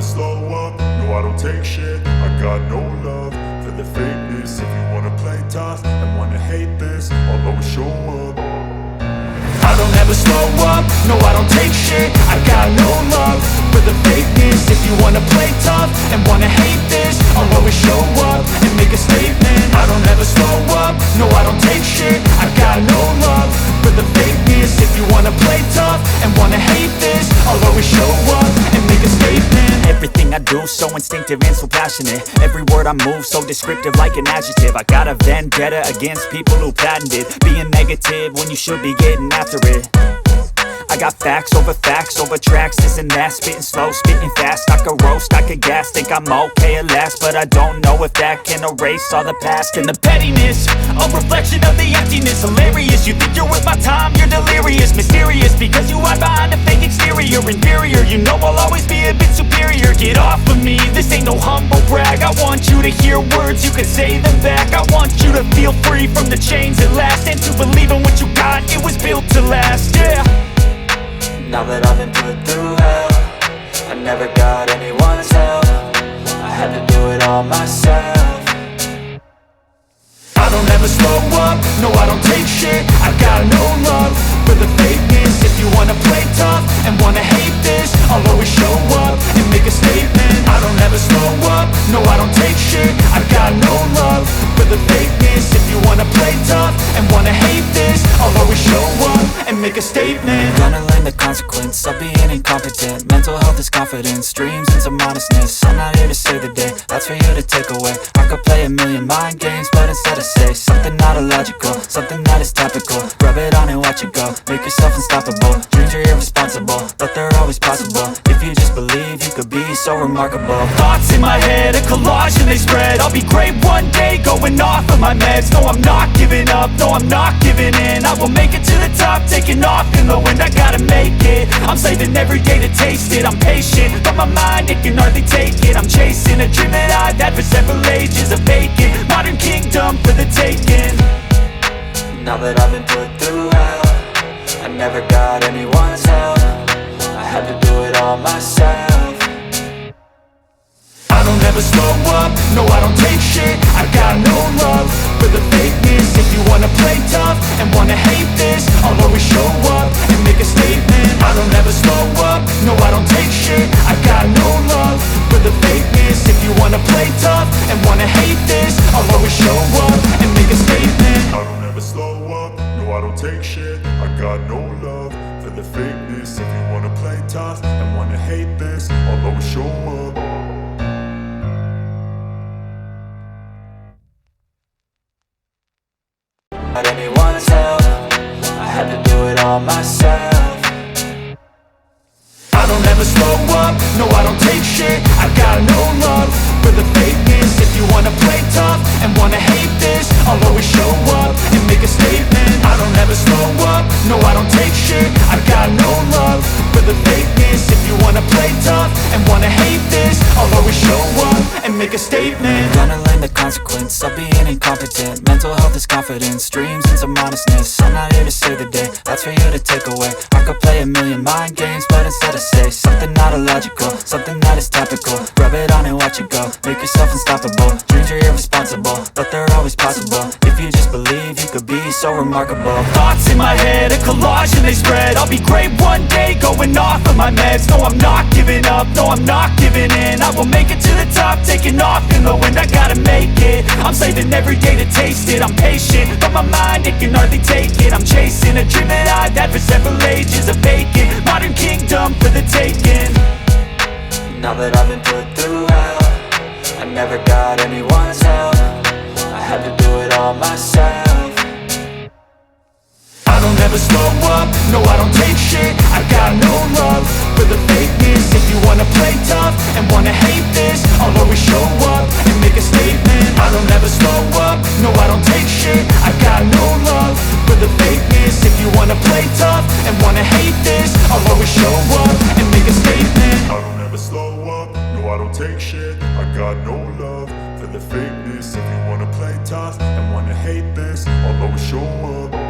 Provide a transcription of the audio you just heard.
slow up, no I don't take shit. I got no love for the fakeness. If you wanna play tough and wanna hate this, I'll always show up. I don't ever slow up, no I don't take shit. I got no love for the fakeness. If you wanna play tough and wanna hate this, I'll always show up and make a statement. I don't ever slow up, no I don't take shit. I got no love for the fakeness. If you wanna play tough and wanna hate this, I'll always show up and make a statement. Everything I do so instinctive and so passionate. Every word I move so descriptive like an adjective. I got a vendetta against people who patented being negative when you should be getting after it. I got facts over tracks, this and that. Spitting slow, spitting fast, I could roast, I could gas. Think I'm okay at last, but I don't know if that can erase all the past. And the pettiness, a reflection of the emptiness. Hilarious, you think you're worth my time, you're delirious. Mysterious, because you hide behind a fake exterior. Inferior, you know I'll always be a bit superior. Get off of me, this ain't no humble brag. I want you to hear words, you can say them back. I want you to feel free from the chains at last, and to believe in what you got, it was built to last, yeah. Now that I've been put through hell, I never got anyone's help. I had to do it all myself. I don't ever slow up, no I don't take shit. I got no love for the fakeness. If you wanna play tough and wanna hate this, I'll always show up and make a statement. I don't ever slow up, no I don't take shit. I got no love for the fakeness. If you wanna play tough and wanna hate this, I'll always show up and make a statement. Gonna learn the consequence of being incompetent. Mental health is confidence, dreams and some honestness. I'm not here to save the day, that's for you to take away. I could play a million mind games, but instead I say something not illogical, something that is topical. Rub it on and watch it go, make yourself unstoppable. Dreams are irresponsible, but they're always possible. If you just believe, you could be so remarkable. Thoughts in my head, a collage and they spread. I'll be great one day, going off of my meds. No, I'm not giving up, no, I'm not giving in. I will make it to the top, taking off in the wind. I gotta make it, I'm saving every day to taste it. I'm patient, but my mind, it can hardly take it. I'm chasing a dream that I've had for several ages. A vacant, modern kingdom for the taking. Now that I've been put through hell, I never got anyone's help. I had to do it all myself. I don't ever slow up, no I don't take shit. I got no love for the fakeness. If you wanna play tough and wanna hate this, I'll always show up and make a statement. I don't ever slow up, no I don't take shit. I got no love for the fakeness. If you wanna play tough and wanna hate this, I'll always show up and make a statement. I don't ever slow up, no I don't take shit. I got no love for the fakeness. If you wanna play tough and wanna hate this, I'll always show up. Not anyone's help, I had to do it all myself. I don't ever slow up, no I don't take shit. I got no love for the fakeness. If you wanna play tough and wanna hate this, I'll always show up and make a statement. I don't ever slow up, no I don't take shit. I got no love for the fakeness. If you wanna play tough and wanna hate this, I'll always show up and make a statement. Gonna learn the consequence of being incompetent. Mental health is confidence, dreams and some honestness. I'm not here to save the day, that's for you to take away. I could play a million mind games, but instead I say something not illogical, something that is topical. Rub it on and watch it go, make yourself unstoppable. Dreams are irresponsible, but they're always possible. If you just believe, you could be so remarkable. Thoughts in my head, a collage and they spread. I'll be great one day, going off of my meds. No, I'm not giving up, no, I'm not giving in. I will make it to the top, taking off in the wind. I gotta make it, I'm saving every day to taste it. I'm patient, but my mind, it can hardly take it. I'm chasing a dream that I've had for several ages. A vacant, modern kingdom for the taking. Now that I've been put through hell, I never got anyone's help. I had to do it all myself. I don't ever slow up, no I don't take shit. I got no love for the fakeness. If you wanna play tough and wanna hate this, I'll always show up and make a statement. I don't ever slow up, no I don't take shit. I got no love for the fakeness. If you wanna play tough and wanna hate this, I'll always show up and make a statement. I don't ever slow up, no I don't take shit. I got no love for the fakeness. If you wanna play tough and wanna hate this, I'll always show up.